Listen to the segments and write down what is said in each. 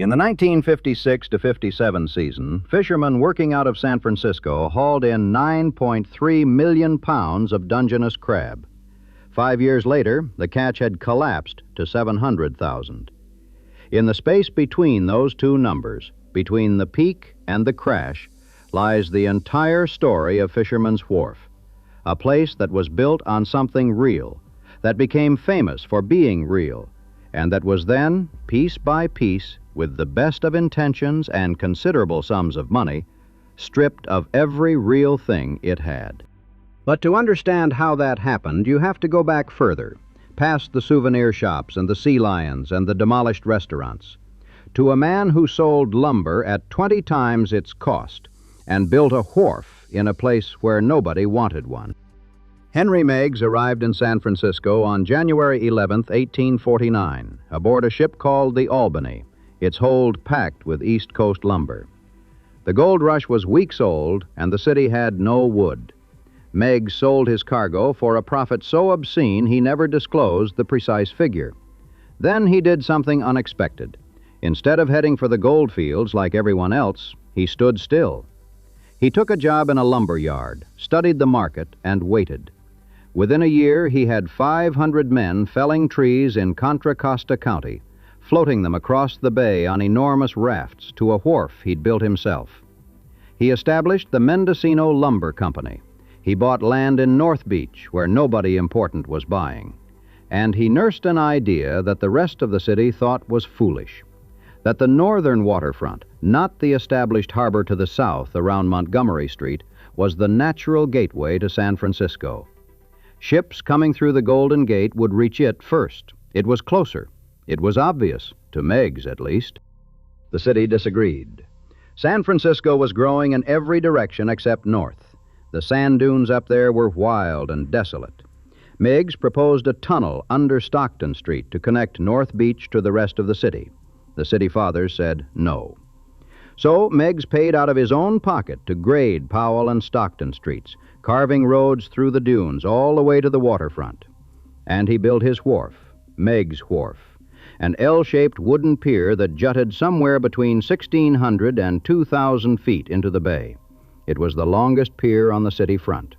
In the 1956 to 57 season, fishermen working out of San Francisco hauled in 9.3 million pounds of Dungeness crab. 5 years later, the catch had collapsed to 700,000. In the space between those two numbers, between the peak and the crash, lies the entire story of Fisherman's Wharf, a place that was built on something real, that became famous for being real, and that was then, piece by piece, with the best of intentions and considerable sums of money, stripped of every real thing it had. But to understand how that happened, you have to go back further, past the souvenir shops and the sea lions and the demolished restaurants, to a man who sold lumber at 20 times its cost and built a wharf in a place where nobody wanted one. Henry Meiggs arrived in San Francisco on January 11, 1849, aboard a ship called the Albany, its hold packed with East Coast lumber. The gold rush was weeks old, and the city had no wood. Meiggs sold his cargo for a profit so obscene he never disclosed the precise figure. Then he did something unexpected. Instead of heading for the gold fields like everyone else, he stood still. He took a job in a lumber yard, studied the market, and waited. Within a year, he had 500 men felling trees in Contra Costa County, floating them across the bay on enormous rafts to a wharf he'd built himself. He established the Mendocino Lumber Company. He bought land in North Beach, where nobody important was buying. And he nursed an idea that the rest of the city thought was foolish, that the northern waterfront, not the established harbor to the south around Montgomery Street, was the natural gateway to San Francisco. Ships coming through the Golden Gate would reach it first. It was closer. It was obvious, to Meiggs at least. The city disagreed. San Francisco was growing in every direction except north. The sand dunes up there were wild and desolate. Meiggs proposed a tunnel under Stockton Street to connect North Beach to the rest of the city. The city fathers said no. So Meiggs paid out of his own pocket to grade Powell and Stockton Streets, carving roads through the dunes all the way to the waterfront. And he built his wharf, Meiggs Wharf, an L-shaped wooden pier that jutted somewhere between 1,600 and 2,000 feet into the bay. It was the longest pier on the city front.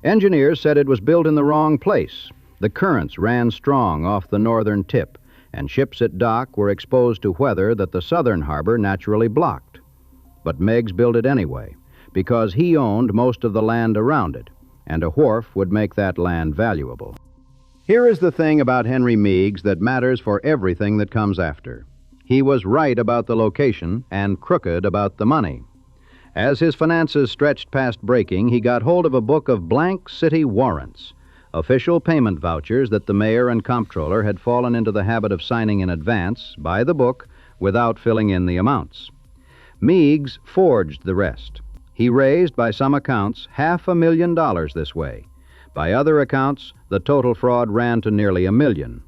Engineers said it was built in the wrong place. The currents ran strong off the northern tip, and ships at dock were exposed to weather that the southern harbor naturally blocked. But Meiggs built it anyway, because he owned most of the land around it, and a wharf would make that land valuable. Here is the thing about Henry Meiggs that matters for everything that comes after. He was right about the location and crooked about the money. As his finances stretched past breaking, he got hold of a book of blank city warrants, official payment vouchers that the mayor and comptroller had fallen into the habit of signing in advance, by the book, without filling in the amounts. Meiggs forged the rest. He raised, by some accounts, $500,000 this way. By other accounts, the total fraud ran to nearly $1 million.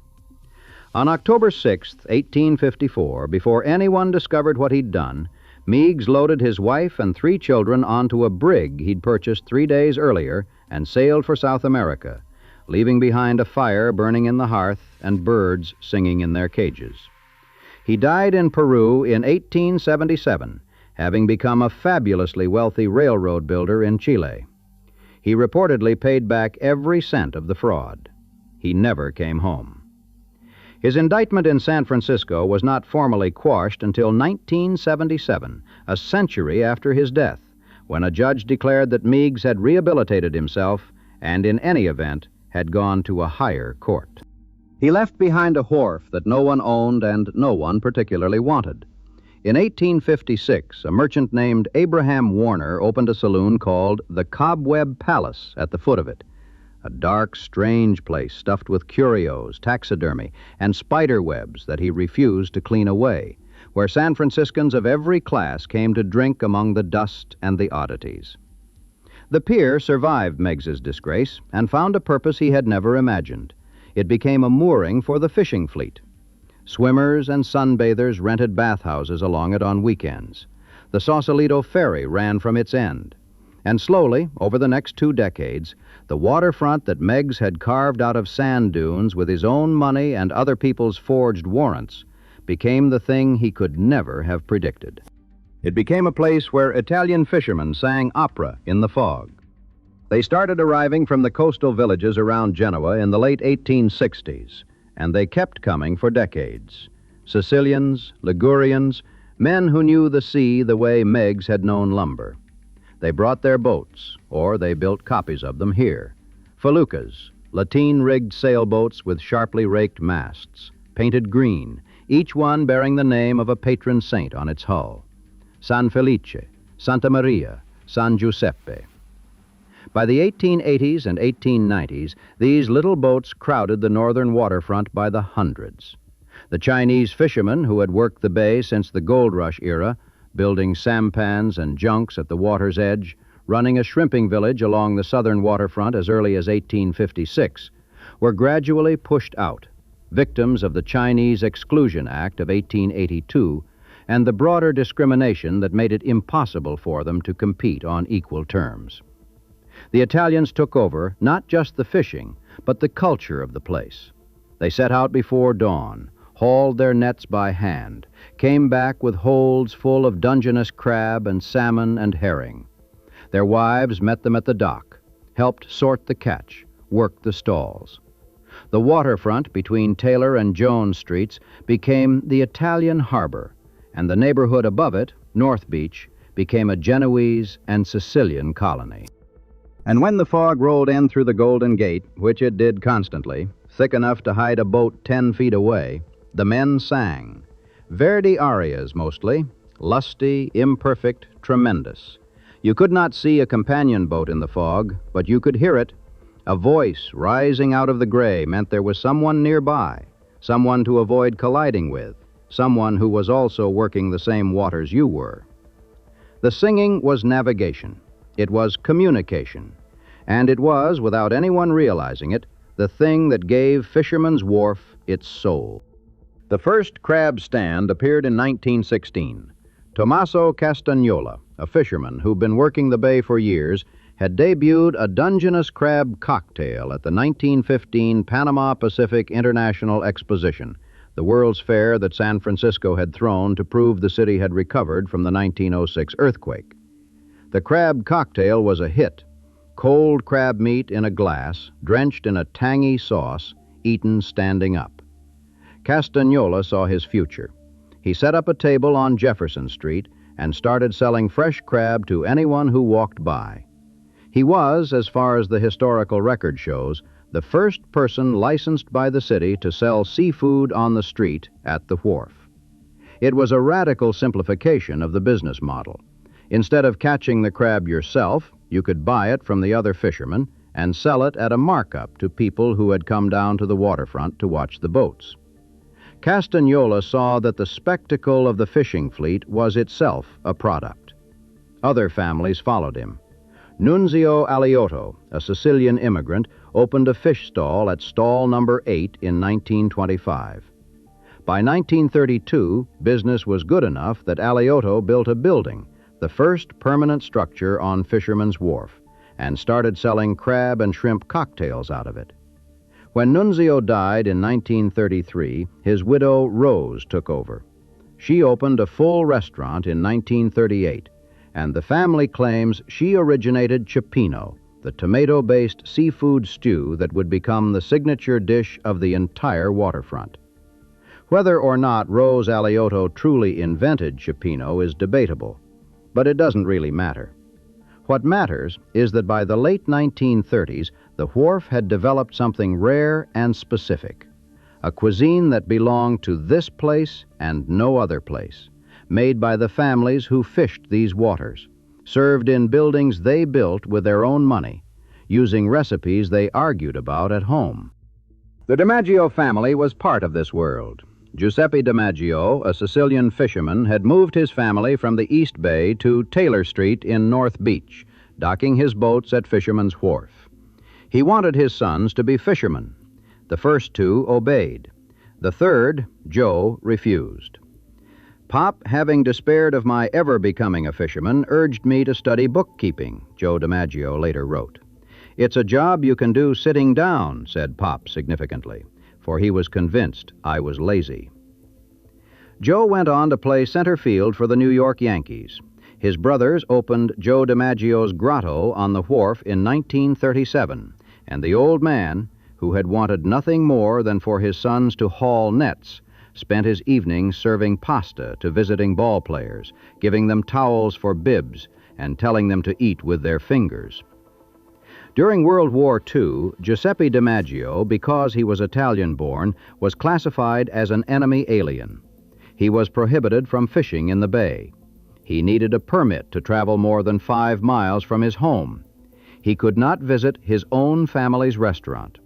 On October 6, 1854, before anyone discovered what he'd done, Meiggs loaded his wife and 3 children onto a brig he'd purchased 3 days earlier and sailed for South America, leaving behind a fire burning in the hearth and birds singing in their cages. He died in Peru in 1877, having become a fabulously wealthy railroad builder in Chile. He reportedly paid back every cent of the fraud. He never came home. His indictment in San Francisco was not formally quashed until 1977, a century after his death, when a judge declared that Meiggs had rehabilitated himself and, in any event, had gone to a higher court. He left behind a wharf that no one owned and no one particularly wanted. In 1856, a merchant named Abraham Warner opened a saloon called the Cobweb Palace at the foot of it, a dark, strange place stuffed with curios, taxidermy, and spider webs that he refused to clean away, where San Franciscans of every class came to drink among the dust and the oddities. The pier survived Meiggs's disgrace and found a purpose he had never imagined. It became a mooring for the fishing fleet. Swimmers and sunbathers rented bathhouses along it on weekends. The Sausalito Ferry ran from its end. And slowly, over the next 2 decades, the waterfront that Meiggs had carved out of sand dunes with his own money and other people's forged warrants became the thing he could never have predicted. It became a place where Italian fishermen sang opera in the fog. They started arriving from the coastal villages around Genoa in the late 1860s, and they kept coming for decades. Sicilians, Ligurians, men who knew the sea the way Meiggs had known lumber. They brought their boats, or they built copies of them here. Feluccas, lateen-rigged sailboats with sharply raked masts, painted green, each one bearing the name of a patron saint on its hull. San Felice, Santa Maria, San Giuseppe. By the 1880s and 1890s, these little boats crowded the northern waterfront by the hundreds. The Chinese fishermen who had worked the bay since the gold rush era, building sampans and junks at the water's edge, running a shrimping village along the southern waterfront as early as 1856, were gradually pushed out, victims of the Chinese Exclusion Act of 1882 and the broader discrimination that made it impossible for them to compete on equal terms. The Italians took over not just the fishing, but the culture of the place. They set out before dawn, hauled their nets by hand, came back with holds full of Dungeness crab and salmon and herring. Their wives met them at the dock, helped sort the catch, worked the stalls. The waterfront between Taylor and Jones Streets became the Italian harbor, and the neighborhood above it, North Beach, became a Genoese and Sicilian colony. And when the fog rolled in through the Golden Gate, which it did constantly, thick enough to hide a boat 10 feet away, the men sang. Verdi arias mostly, lusty, imperfect, tremendous. You could not see a companion boat in the fog, but you could hear it. A voice rising out of the gray meant there was someone nearby, someone to avoid colliding with, someone who was also working the same waters you were. The singing was navigation. It was communication. And it was, without anyone realizing it, the thing that gave Fisherman's Wharf its soul. The first crab stand appeared in 1916. Tommaso Castagnola, a fisherman who'd been working the bay for years, had debuted a Dungeness crab cocktail at the 1915 Panama Pacific International Exposition, the World's Fair that San Francisco had thrown to prove the city had recovered from the 1906 earthquake. The crab cocktail was a hit. Cold crab meat in a glass, drenched in a tangy sauce, eaten standing up. Castagnola saw his future. He set up a table on Jefferson Street and started selling fresh crab to anyone who walked by. He was, as far as the historical record shows, the first person licensed by the city to sell seafood on the street at the wharf. It was a radical simplification of the business model. Instead of catching the crab yourself, you could buy it from the other fishermen and sell it at a markup to people who had come down to the waterfront to watch the boats. Castagnola saw that the spectacle of the fishing fleet was itself a product. Other families followed him. Nunzio Alioto, a Sicilian immigrant, opened a fish stall at stall number 8 in 1925. By 1932, business was good enough that Alioto built a building, the first permanent structure on Fisherman's Wharf, and started selling crab and shrimp cocktails out of it. When Nunzio died in 1933, his widow Rose took over. She opened a full restaurant in 1938, and the family claims she originated cioppino, the tomato-based seafood stew that would become the signature dish of the entire waterfront. Whether or not Rose Alioto truly invented cioppino is debatable, but it doesn't really matter. What matters is that by the late 1930s, the wharf had developed something rare and specific, a cuisine that belonged to this place and no other place, made by the families who fished these waters, served in buildings they built with their own money, using recipes they argued about at home. The DiMaggio family was part of this world. Giuseppe DiMaggio, a Sicilian fisherman, had moved his family from the East Bay to Taylor Street in North Beach, docking his boats at Fisherman's Wharf. He wanted his sons to be fishermen. The first two obeyed. The third, Joe, refused. Pop, having despaired of my ever becoming a fisherman, urged me to study bookkeeping, Joe DiMaggio later wrote. It's a job you can do sitting down, said Pop significantly, for he was convinced I was lazy. Joe went on to play center field for the New York Yankees. His brothers opened Joe DiMaggio's Grotto on the wharf in 1937, and the old man, who had wanted nothing more than for his sons to haul nets, spent his evenings serving pasta to visiting ball players, giving them towels for bibs, and telling them to eat with their fingers. During World War II, Giuseppe DiMaggio, because he was Italian-born, was classified as an enemy alien. He was prohibited from fishing in the bay. He needed a permit to travel more than 5 miles from his home. He could not visit his own family's restaurant.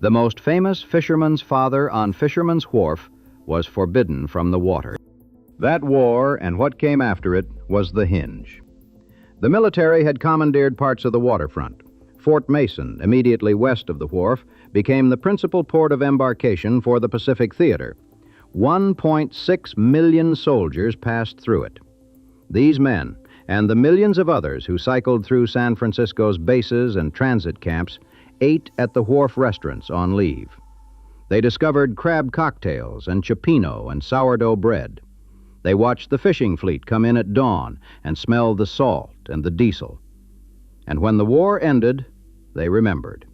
The most famous fisherman's father on Fisherman's Wharf was forbidden from the water. That war, and what came after it, was the hinge. The military had commandeered parts of the waterfront. Fort Mason, immediately west of the wharf, became the principal port of embarkation for the Pacific Theater. 1.6 million soldiers passed through it. These men, and the millions of others who cycled through San Francisco's bases and transit camps, ate at the wharf restaurants on leave. They discovered crab cocktails and cioppino and sourdough bread. They watched the fishing fleet come in at dawn and smelled the salt and the diesel. And when the war ended, they remembered.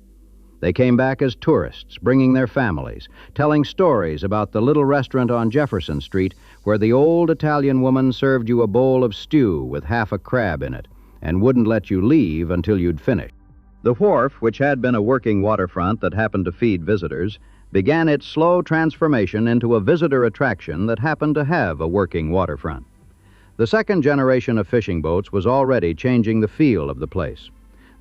They came back as tourists, bringing their families, telling stories about the little restaurant on Jefferson Street where the old Italian woman served you a bowl of stew with half a crab in it and wouldn't let you leave until you'd finished. The wharf, which had been a working waterfront that happened to feed visitors, began its slow transformation into a visitor attraction that happened to have a working waterfront. The second generation of fishing boats was already changing the feel of the place.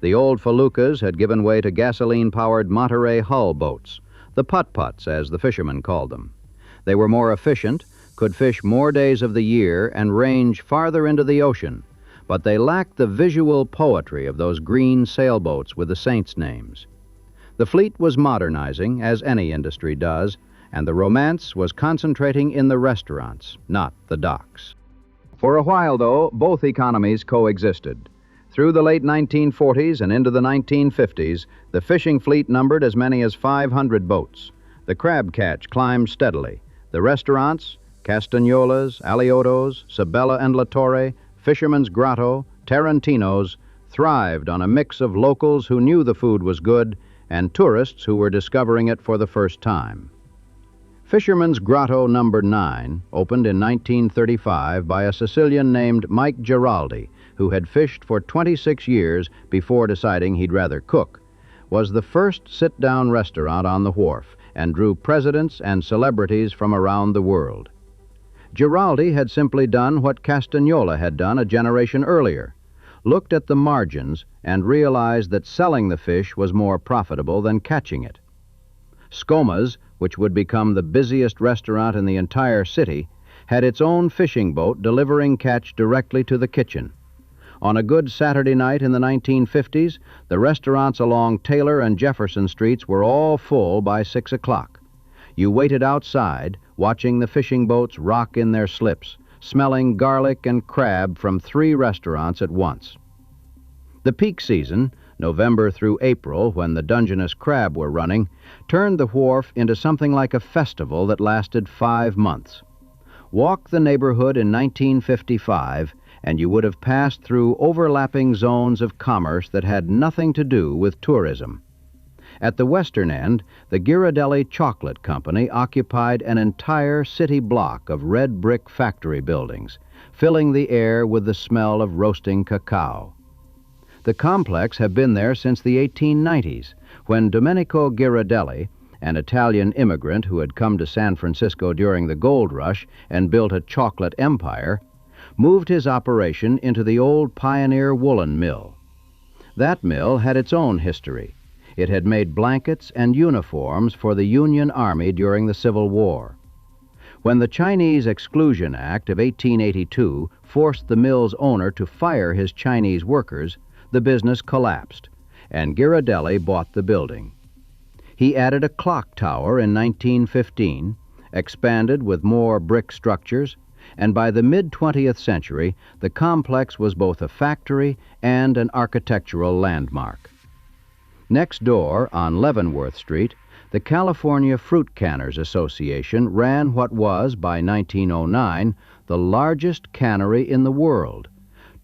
The old feluccas had given way to gasoline-powered Monterey hull boats, the putt-putts, as the fishermen called them. They were more efficient, could fish more days of the year, and range farther into the ocean, but they lacked the visual poetry of those green sailboats with the saints' names. The fleet was modernizing, as any industry does, and the romance was concentrating in the restaurants, not the docks. For a while, though, both economies coexisted. Through the late 1940s and into the 1950s, the fishing fleet numbered as many as 500 boats. The crab catch climbed steadily. The restaurants, Castagnola's, Alioto's, Sabella and La Torre, Fisherman's Grotto, Tarantino's, thrived on a mix of locals who knew the food was good and tourists who were discovering it for the first time. Fisherman's Grotto No. 9 opened in 1935 by a Sicilian named Mike Ghirardelli, who had fished for 26 years before deciding he'd rather cook, was the first sit-down restaurant on the wharf and drew presidents and celebrities from around the world. Ghirardelli had simply done what Castagnola had done a generation earlier, looked at the margins and realized that selling the fish was more profitable than catching it. Scoma's, which would become the busiest restaurant in the entire city, had its own fishing boat delivering catch directly to the kitchen. On a good Saturday night in the 1950s, the restaurants along Taylor and Jefferson Streets were all full by 6 o'clock. You waited outside, watching the fishing boats rock in their slips, smelling garlic and crab from 3 restaurants at once. The peak season, November through April, when the Dungeness crab were running, turned the wharf into something like a festival that lasted 5 months. Walk the neighborhood in 1955, and you would have passed through overlapping zones of commerce that had nothing to do with tourism. At the western end, the Ghirardelli Chocolate Company occupied an entire city block of red brick factory buildings, filling the air with the smell of roasting cacao. The complex had been there since the 1890s, when Domenico Ghirardelli, an Italian immigrant who had come to San Francisco during the gold rush and built a chocolate empire, moved his operation into the old Pioneer Woolen Mill. That mill had its own history. It had made blankets and uniforms for the Union Army during the Civil War. When the Chinese Exclusion Act of 1882 forced the mill's owner to fire his Chinese workers, the business collapsed, and Ghirardelli bought the building. He added a clock tower in 1915, expanded with more brick structures, and by the mid-20th century, the complex was both a factory and an architectural landmark. Next door, on Leavenworth Street, The California Fruit Canners Association ran what was, by 1909, the largest cannery in the world.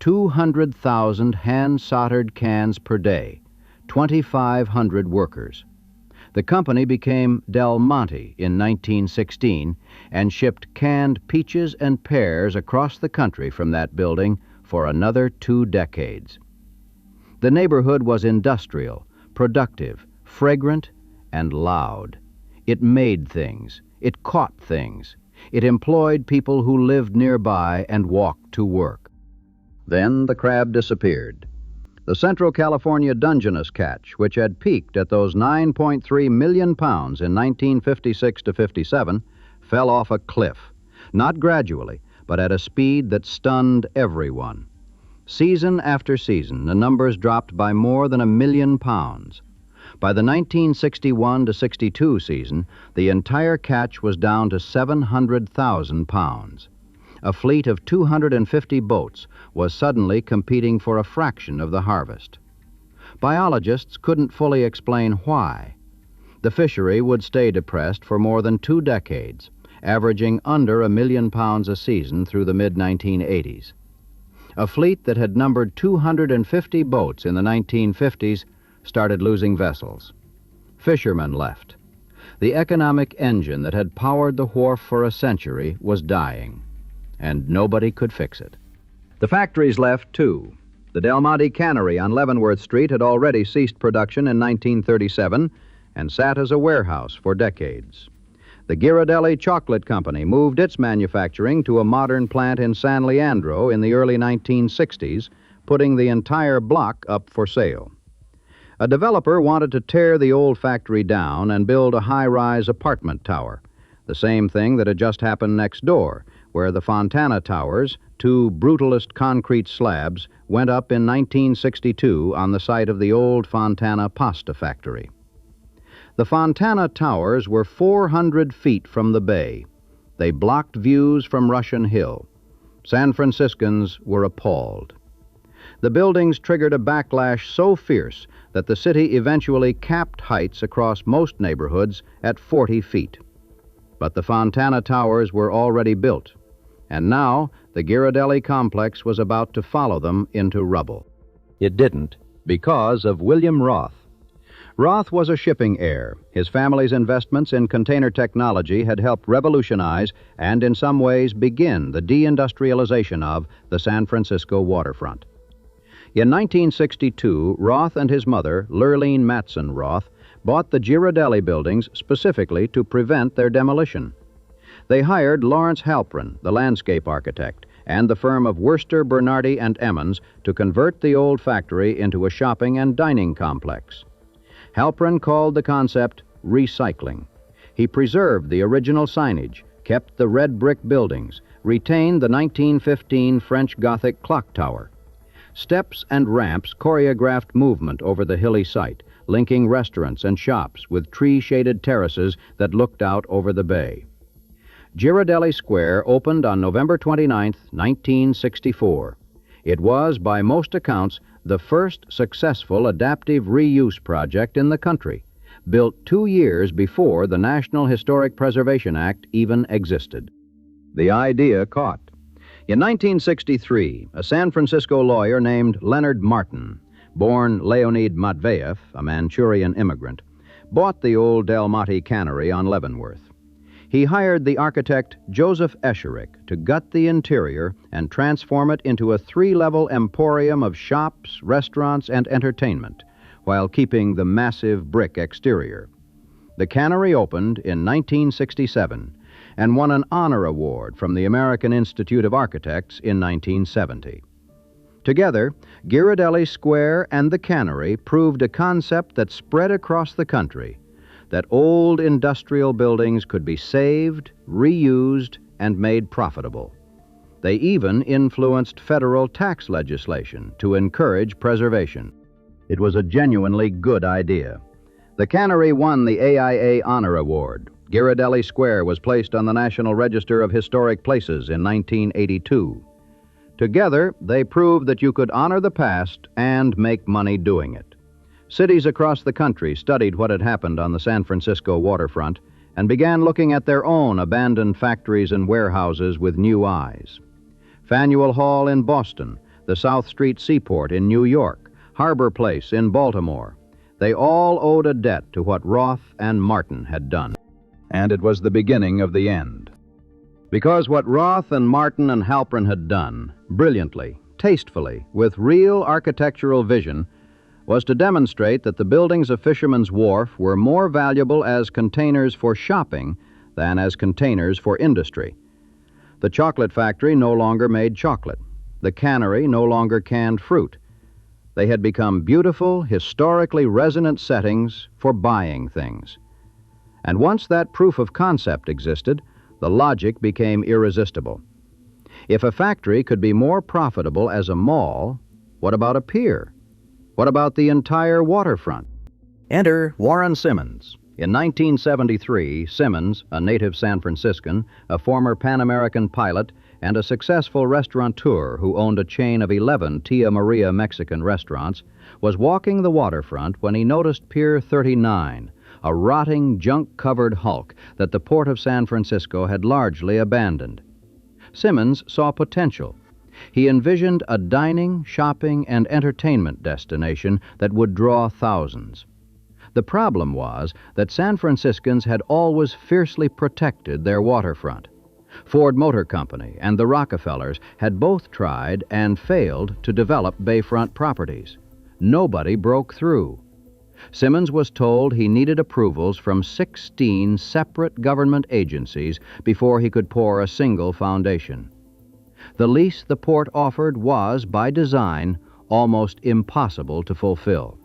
200,000 hand-soldered cans per day, 2,500 workers. The company became Del Monte in 1916 and shipped canned peaches and pears across the country from that building for another 2 decades. The neighborhood was industrial, productive, fragrant, and loud. It made things. It caught things. It employed people who lived nearby and walked to work. Then the crab disappeared. The Central California Dungeness catch, which had peaked at those 9.3 million pounds in 1956 to 57, fell off a cliff, not gradually, but at a speed that stunned everyone. Season after season, the numbers dropped by more than 1 million pounds. By the 1961 to 62 season, the entire catch was down to 700,000 pounds. A fleet of 250 boats was suddenly competing for a fraction of the harvest. Biologists couldn't fully explain why. The fishery would stay depressed for more than 2 decades, averaging under 1 million pounds a season through the mid-1980s. A fleet that had numbered 250 boats in the 1950s started losing vessels. Fishermen left. The economic engine that had powered the wharf for a century was dying, and nobody could fix it. The factories left, too. The Del Monte Cannery on Leavenworth Street had already ceased production in 1937 and sat as a warehouse for decades. The Ghirardelli Chocolate Company moved its manufacturing to a modern plant in San Leandro in the early 1960s, putting the entire block up for sale. A developer wanted to tear the old factory down and build a high-rise apartment tower, the same thing that had just happened next door, where the Fontana Towers, 2 brutalist concrete slabs, went up in 1962 on the site of the old Fontana pasta factory. The Fontana Towers were 400 feet from the bay. They blocked views from Russian Hill. San Franciscans were appalled. The buildings triggered a backlash so fierce that the city eventually capped heights across most neighborhoods at 40 feet. But the Fontana Towers were already built, and now the Ghirardelli complex was about to follow them into rubble. It didn't, because of William Roth. Roth was a shipping heir. His family's investments in container technology had helped revolutionize and in some ways begin the deindustrialization of the San Francisco waterfront. In 1962, Roth and his mother, Lurleen Matson Roth, bought the Ghirardelli buildings specifically to prevent their demolition. They hired Lawrence Halprin, the landscape architect, and the firm of Worcester, Bernardi, and Emmons to convert the old factory into a shopping and dining complex. Halprin called the concept recycling. He preserved the original signage, kept the red brick buildings, retained the 1915 French Gothic clock tower. Steps and ramps choreographed movement over the hilly site, linking restaurants and shops with tree-shaded terraces that looked out over the bay. Ghirardelli Square opened on November 29, 1964. It was, by most accounts, the first successful adaptive reuse project in the country, built 2 years before the National Historic Preservation Act even existed. The idea caught. In 1963, a San Francisco lawyer named Leonard Martin, born Leonid Matveyev, a Manchurian immigrant, bought the old Del Monte Cannery on Leavenworth. He hired the architect Joseph Esherick to gut the interior and transform it into a 3-level emporium of shops, restaurants, and entertainment, while keeping the massive brick exterior. The cannery opened in 1967 and won an honor award from the American Institute of Architects in 1970. Together, Ghirardelli Square and the cannery proved a concept that spread across the country, that old industrial buildings could be saved, reused, and made profitable. They even influenced federal tax legislation to encourage preservation. It was a genuinely good idea. The cannery won the AIA Honor Award. Ghirardelli Square was placed on the National Register of Historic Places in 1982. Together, they proved that you could honor the past and make money doing it. Cities across the country studied what had happened on the San Francisco waterfront and began looking at their own abandoned factories and warehouses with new eyes. Faneuil Hall in Boston, the South Street Seaport in New York, Harbor Place in Baltimore, they all owed a debt to what Roth and Martin had done. And it was the beginning of the end. Because what Roth and Martin and Halprin had done, brilliantly, tastefully, with real architectural vision, was to demonstrate that the buildings of Fisherman's Wharf were more valuable as containers for shopping than as containers for industry. The chocolate factory no longer made chocolate. The cannery no longer canned fruit. They had become beautiful, historically resonant settings for buying things. And once that proof of concept existed, the logic became irresistible. If a factory could be more profitable as a mall, what about a pier? What about the entire waterfront? Enter Warren Simmons. In 1973, Simmons, a native San Franciscan, a former Pan American pilot, and a successful restaurateur who owned a chain of 11 Tia Maria Mexican restaurants, was walking the waterfront when he noticed Pier 39, a rotting, junk-covered hulk that the port of San Francisco had largely abandoned. Simmons saw potential. He envisioned a dining, shopping, and entertainment destination that would draw thousands. The problem was that San Franciscans had always fiercely protected their waterfront. Ford Motor Company and the Rockefellers had both tried and failed to develop bayfront properties. Nobody broke through. Simmons was told he needed approvals from 16 separate government agencies before he could pour a single foundation. The lease the port offered was, by design, almost impossible to fulfill.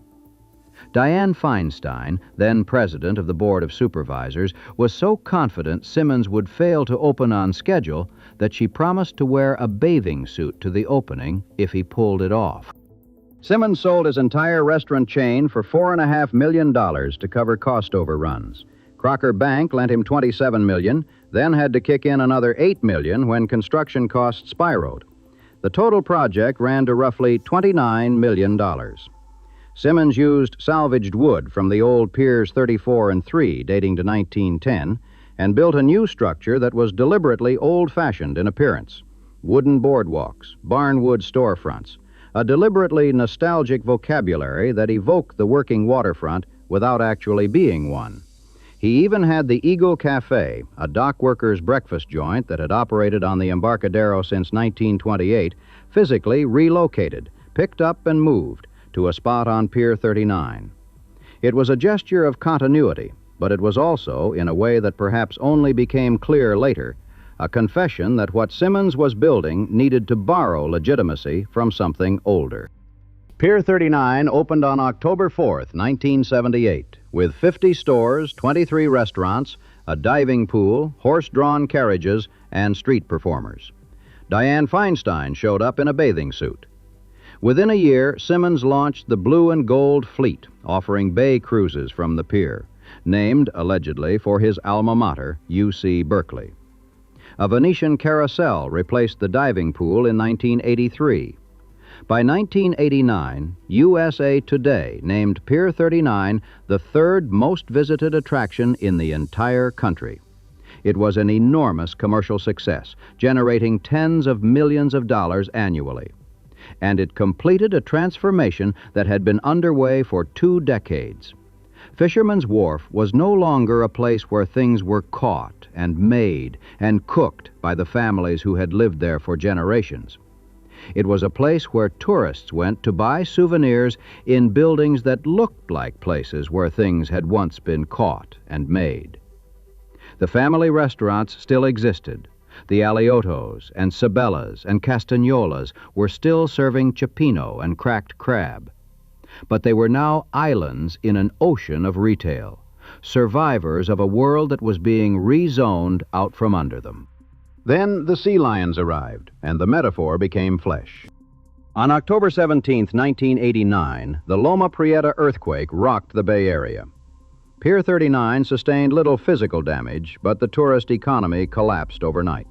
Diane Feinstein, then president of the Board of Supervisors, was so confident Simmons would fail to open on schedule that she promised to wear a bathing suit to the opening if he pulled it off. Simmons sold his entire restaurant chain for $4.5 million to cover cost overruns. Crocker Bank lent him $27 million, then had to kick in another $8 million when construction costs spiraled. The total project ran to roughly $29 million. Simmons used salvaged wood from the old Piers 34 and 3 dating to 1910 and built a new structure that was deliberately old-fashioned in appearance. Wooden boardwalks, barnwood storefronts, a deliberately nostalgic vocabulary that evoked the working waterfront without actually being one. He even had the Eagle Cafe, a dock workers' breakfast joint that had operated on the Embarcadero since 1928, physically relocated, picked up and moved to a spot on Pier 39. It was a gesture of continuity, but it was also, in a way that perhaps only became clear later, a confession that what Simmons was building needed to borrow legitimacy from something older. Pier 39 opened on October 4th, 1978, with 50 stores, 23 restaurants, a diving pool, horse-drawn carriages, and street performers. Diane Feinstein showed up in a bathing suit. Within a year, Simmons launched the Blue and Gold Fleet, offering bay cruises from the pier, named, allegedly, for his alma mater, UC Berkeley. A Venetian carousel replaced the diving pool in 1983. By 1989, USA Today named Pier 39 the third most visited attraction in the entire country. It was an enormous commercial success, generating tens of millions of dollars annually. And it completed a transformation that had been underway for 2 decades. Fisherman's Wharf was no longer a place where things were caught and made and cooked by the families who had lived there for generations. It was a place where tourists went to buy souvenirs in buildings that looked like places where things had once been caught and made. The family restaurants still existed. The Aliotos and Sabellas and Castagnolas were still serving cioppino and cracked crab. But they were now islands in an ocean of retail, survivors of a world that was being rezoned out from under them. Then the sea lions arrived, and the metaphor became flesh. On October 17, 1989, the Loma Prieta earthquake rocked the Bay Area. Pier 39 sustained little physical damage, but the tourist economy collapsed overnight.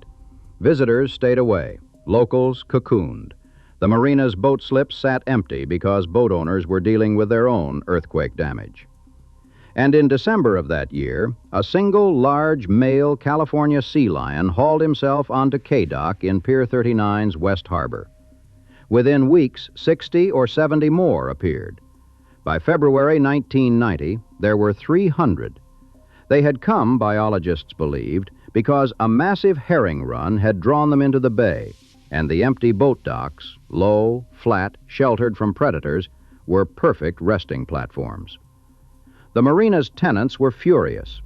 Visitors stayed away. Locals cocooned. The marina's boat slips sat empty because boat owners were dealing with their own earthquake damage. And in December of that year, a single large male California sea lion hauled himself onto K-Dock in Pier 39's West Harbor. Within weeks, 60 or 70 more appeared. By February 1990, there were 300. They had come, biologists believed, because a massive herring run had drawn them into the bay, and the empty boat docks, low, flat, sheltered from predators, were perfect resting platforms. The marina's tenants were furious.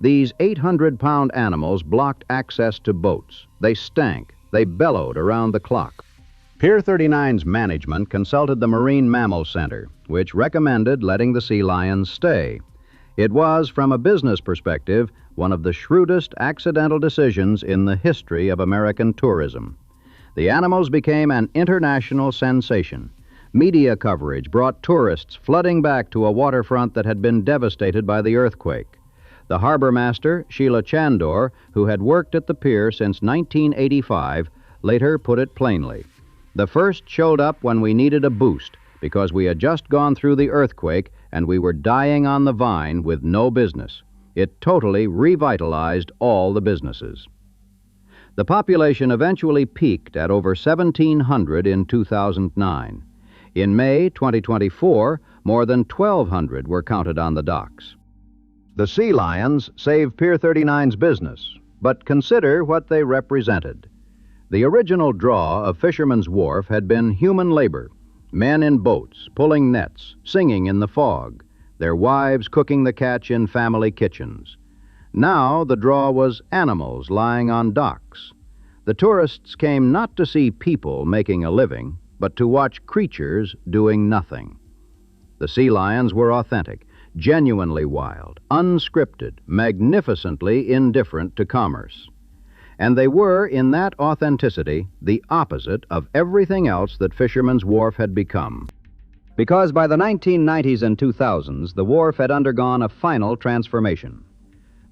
These 800-pound animals blocked access to boats. They stank. They bellowed around the clock. Pier 39's management consulted the Marine Mammal Center, which recommended letting the sea lions stay. It was, from a business perspective, one of the shrewdest accidental decisions in the history of American tourism. The animals became an international sensation. Media coverage brought tourists flooding back to a waterfront that had been devastated by the earthquake. The harbor master, Sheila Chandor, who had worked at the pier since 1985, later put it plainly. The first showed up when we needed a boost because we had just gone through the earthquake and we were dying on the vine with no business. It totally revitalized all the businesses. The population eventually peaked at over 1,700 in 2009. In May 2024, more than 1,200 were counted on the docks. The sea lions saved Pier 39's business, but consider what they represented. The original draw of Fisherman's Wharf had been human labor, men in boats, pulling nets, singing in the fog, their wives cooking the catch in family kitchens. Now the draw was animals lying on docks. The tourists came not to see people making a living, but to watch creatures doing nothing. The sea lions were authentic, genuinely wild, unscripted, magnificently indifferent to commerce. And they were, in that authenticity, the opposite of everything else that Fisherman's Wharf had become. Because by the 1990s and 2000s, the wharf had undergone a final transformation.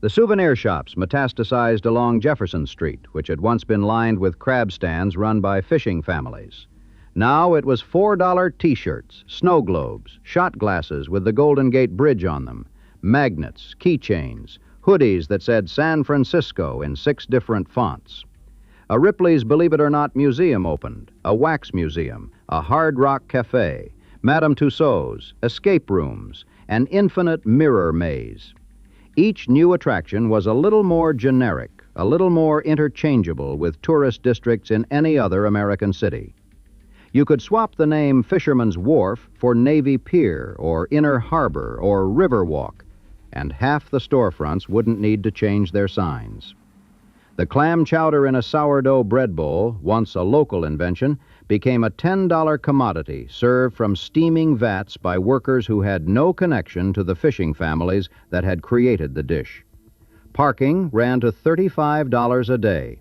The souvenir shops metastasized along Jefferson Street, which had once been lined with crab stands run by fishing families. Now it was $4 T-shirts, snow globes, shot glasses with the Golden Gate Bridge on them, magnets, keychains, hoodies that said San Francisco in 6 different fonts. A Ripley's Believe It or Not museum opened, a wax museum, a Hard Rock cafe, Madame Tussauds, escape rooms, an infinite mirror maze. Each new attraction was a little more generic, a little more interchangeable with tourist districts in any other American city. You could swap the name Fisherman's Wharf for Navy Pier or Inner Harbor or Riverwalk, and half the storefronts wouldn't need to change their signs. The clam chowder in a sourdough bread bowl, once a local invention, became a $10 commodity served from steaming vats by workers who had no connection to the fishing families that had created the dish. Parking ran to $35 a day.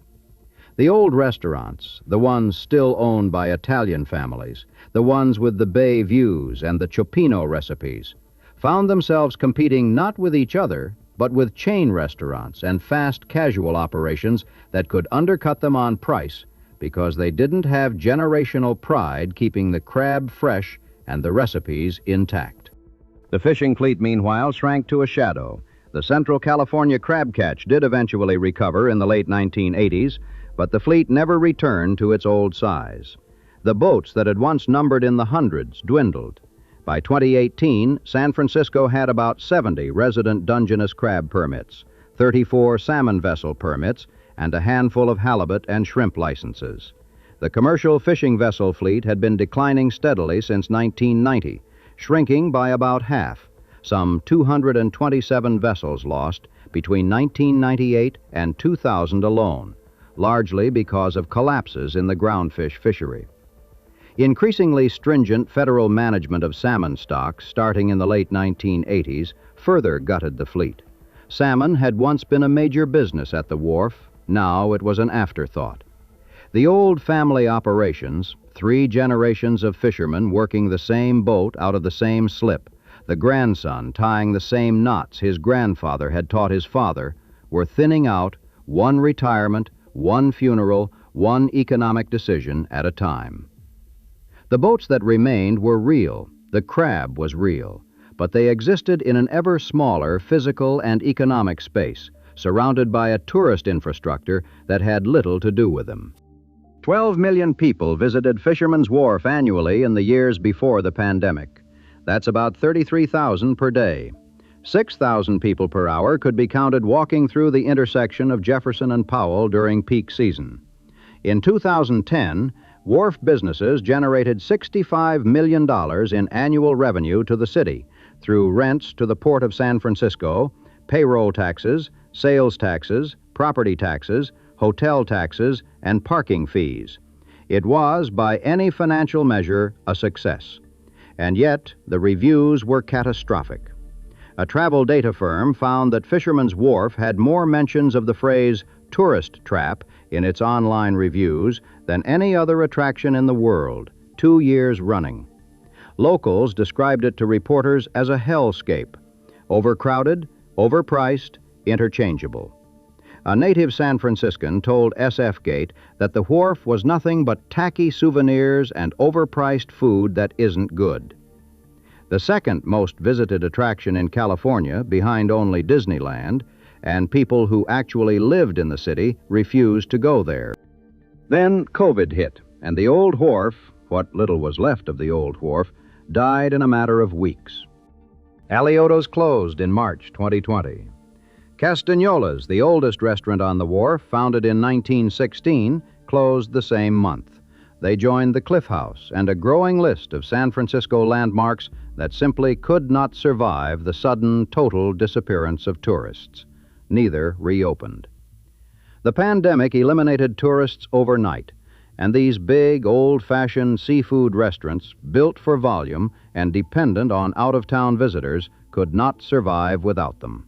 The old restaurants, the ones still owned by Italian families, the ones with the bay views and the cioppino recipes, found themselves competing not with each other, but with chain restaurants and fast casual operations that could undercut them on price because they didn't have generational pride keeping the crab fresh and the recipes intact. The fishing fleet, meanwhile, shrank to a shadow. The Central California crab catch did eventually recover in the late 1980s, but the fleet never returned to its old size. The boats that had once numbered in the hundreds dwindled. By 2018, San Francisco had about 70 resident Dungeness crab permits, 34 salmon vessel permits, and a handful of halibut and shrimp licenses. The commercial fishing vessel fleet had been declining steadily since 1990, shrinking by about half, some 227 vessels lost between 1998 and 2000 alone, largely because of collapses in the groundfish fishery. Increasingly stringent federal management of salmon stocks starting in the late 1980s further gutted the fleet. Salmon had once been a major business at the wharf. Now it was an afterthought. The old family operations, 3 generations of fishermen working the same boat out of the same slip, the grandson tying the same knots his grandfather had taught his father, were thinning out, one retirement, one funeral, one economic decision at a time. The boats that remained were real. The crab was real. But they existed in an ever smaller physical and economic space, surrounded by a tourist infrastructure that had little to do with them. 12 million people visited Fisherman's Wharf annually in the years before the pandemic. That's about 33,000 per day. 6,000 people per hour could be counted walking through the intersection of Jefferson and Powell during peak season. In 2010, wharf businesses generated $65 million in annual revenue to the city through rents to the Port of San Francisco, payroll taxes, sales taxes, property taxes, hotel taxes, and parking fees. It was, by any financial measure, a success. And yet, the reviews were catastrophic. A travel data firm found that Fisherman's Wharf had more mentions of the phrase tourist trap in its online reviews than any other attraction in the world, 2 years running. Locals described it to reporters as a hellscape, overcrowded, overpriced, interchangeable. A native San Franciscan told SF Gate that the wharf was nothing but tacky souvenirs and overpriced food that isn't good. The second most visited attraction in California, behind only Disneyland, and people who actually lived in the city refused to go there. Then COVID hit, and the old wharf, what little was left of the old wharf, died in a matter of weeks. Alioto's closed in March 2020. Castagnola's, the oldest restaurant on the wharf, founded in 1916, closed the same month. They joined the Cliff House and a growing list of San Francisco landmarks that simply could not survive the sudden, total disappearance of tourists. Neither reopened. The pandemic eliminated tourists overnight, and these big, old-fashioned seafood restaurants, built for volume and dependent on out-of-town visitors, could not survive without them.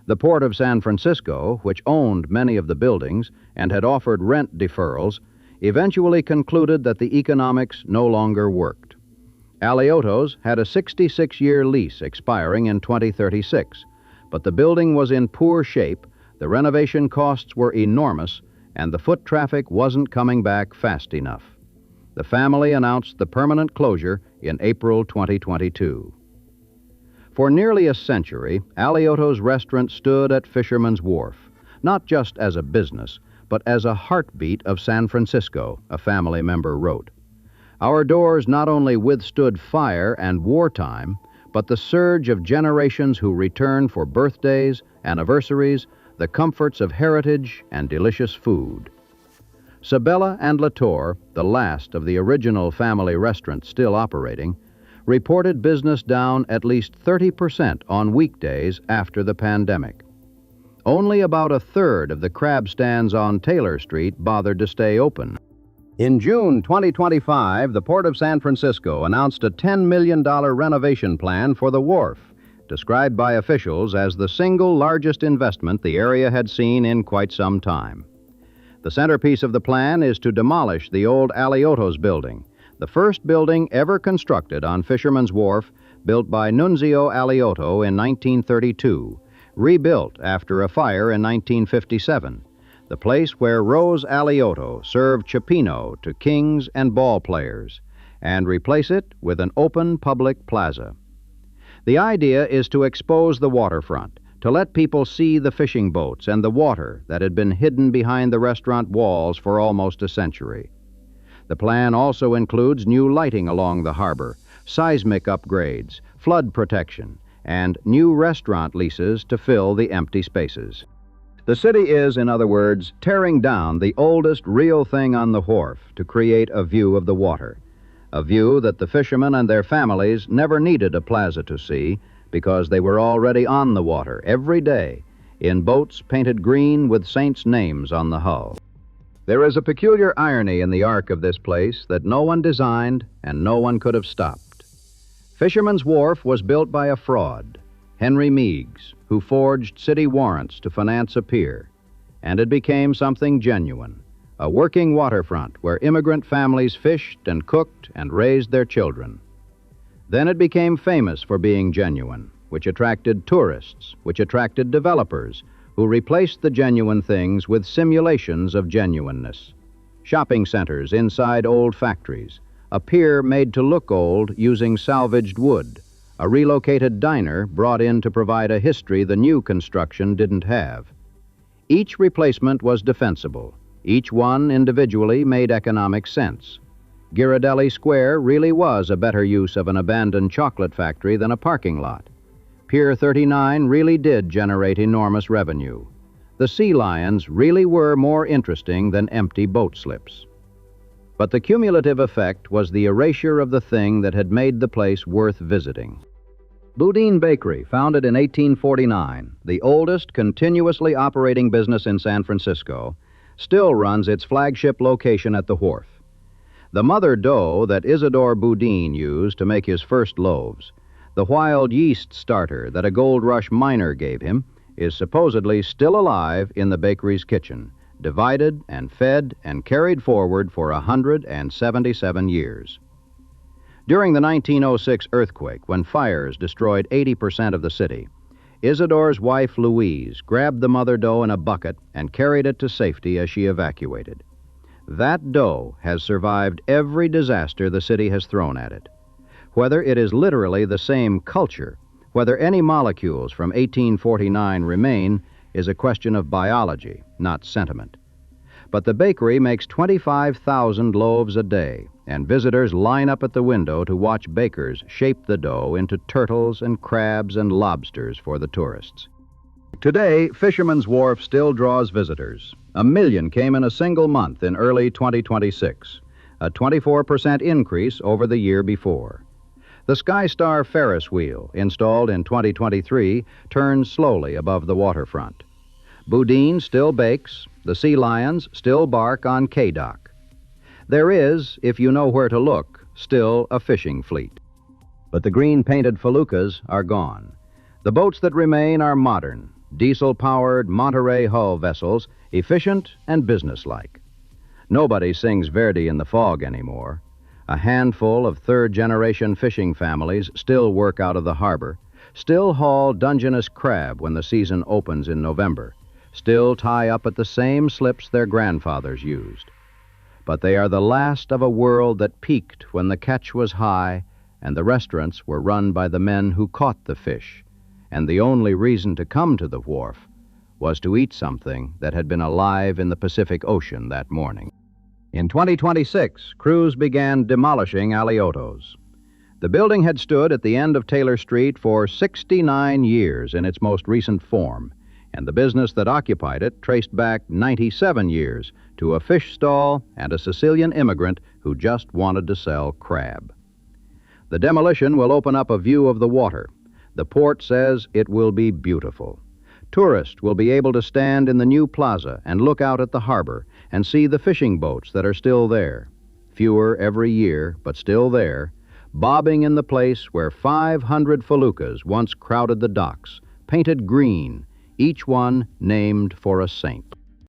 The Port of San Francisco, which owned many of the buildings and had offered rent deferrals, eventually concluded that the economics no longer worked. Alioto's had a 66-year lease expiring in 2036, but the building was in poor shape, the renovation costs were enormous, and the foot traffic wasn't coming back fast enough. The family announced the permanent closure in April 2022. For nearly a century, Alioto's restaurant stood at Fisherman's Wharf, not just as a business, but as a heartbeat of San Francisco, a family member wrote. Our doors not only withstood fire and wartime, but the surge of generations who returned for birthdays, anniversaries, the comforts of heritage, and delicious food. Sabella and Latour, the last of the original family restaurants still operating, reported business down at least 30% on weekdays after the pandemic. Only about a third of the crab stands on Taylor Street bothered to stay open. In June 2025, the Port of San Francisco announced a $10 million renovation plan for the wharf, described by officials as the single largest investment the area had seen in quite some time. The centerpiece of the plan is to demolish the old Alioto's building, the first building ever constructed on Fisherman's Wharf, built by Nunzio Alioto in 1932, rebuilt after a fire in 1957, the place where Rose Alioto served cioppino to kings and ball players, and replace it with an open public plaza. The idea is to expose the waterfront, to let people see the fishing boats and the water that had been hidden behind the restaurant walls for almost a century. The plan also includes new lighting along the harbor, seismic upgrades, flood protection, and new restaurant leases to fill the empty spaces. The city is, in other words, tearing down the oldest real thing on the wharf to create a view of the water, a view that the fishermen and their families never needed a plaza to see because they were already on the water every day in boats painted green with saints' names on the hull. There is a peculiar irony in the arc of this place that no one designed and no one could have stopped. Fisherman's Wharf was built by a fraud, Henry Meiggs, who forged city warrants to finance a pier, and it became something genuine, a working waterfront where immigrant families fished and cooked and raised their children. Then it became famous for being genuine, which attracted tourists, which attracted developers, who replaced the genuine things with simulations of genuineness. Shopping centers inside old factories, a pier made to look old using salvaged wood, a relocated diner brought in to provide a history the new construction didn't have. Each replacement was defensible. Each one individually made economic sense. Ghirardelli Square really was a better use of an abandoned chocolate factory than a parking lot. Pier 39 really did generate enormous revenue. The sea lions really were more interesting than empty boat slips. But the cumulative effect was the erasure of the thing that had made the place worth visiting. Boudin Bakery, founded in 1849, the oldest continuously operating business in San Francisco, still runs its flagship location at the wharf. The mother dough that Isidore Boudin used to make his first loaves, the wild yeast starter that a gold rush miner gave him, is supposedly still alive in the bakery's kitchen, divided and fed and carried forward for 177 years. During the 1906 earthquake, when fires destroyed 80% of the city, Isidore's wife Louise grabbed the mother dough in a bucket and carried it to safety as she evacuated. That dough has survived every disaster the city has thrown at it. Whether it is literally the same culture, whether any molecules from 1849 remain, is a question of biology, not sentiment. But the bakery makes 25,000 loaves a day, and visitors line up at the window to watch bakers shape the dough into turtles and crabs and lobsters for the tourists. Today, Fisherman's Wharf still draws visitors. 1 million came in a single month in early 2026, a 24% increase over the year before. The SkyStar Ferris wheel, installed in 2023, turns slowly above the waterfront. Boudin still bakes. The sea lions still bark on K-Dock. There is, if you know where to look, still a fishing fleet. But the green-painted feluccas are gone. The boats that remain are modern, diesel-powered Monterey hull vessels, efficient and businesslike. Nobody sings Verdi in the fog anymore. A handful of third-generation fishing families still work out of the harbor, still haul Dungeness crab when the season opens in November, still tie up at the same slips their grandfathers used. But they are the last of a world that peaked when the catch was high and the restaurants were run by the men who caught the fish, and the only reason to come to the wharf was to eat something that had been alive in the Pacific Ocean that morning. In 2026, crews began demolishing Aliotos. The building had stood at the end of Taylor Street for 69 years in its most recent form, and the business that occupied it traced back 97 years to a fish stall and a Sicilian immigrant who just wanted to sell crab. The demolition will open up a view of the water. The port says it will be beautiful. Tourists will be able to stand in the new plaza and look out at the harbor and see the fishing boats that are still there, fewer every year, but still there, bobbing in the place where 500 feluccas once crowded the docks, painted green, each one named for a saint.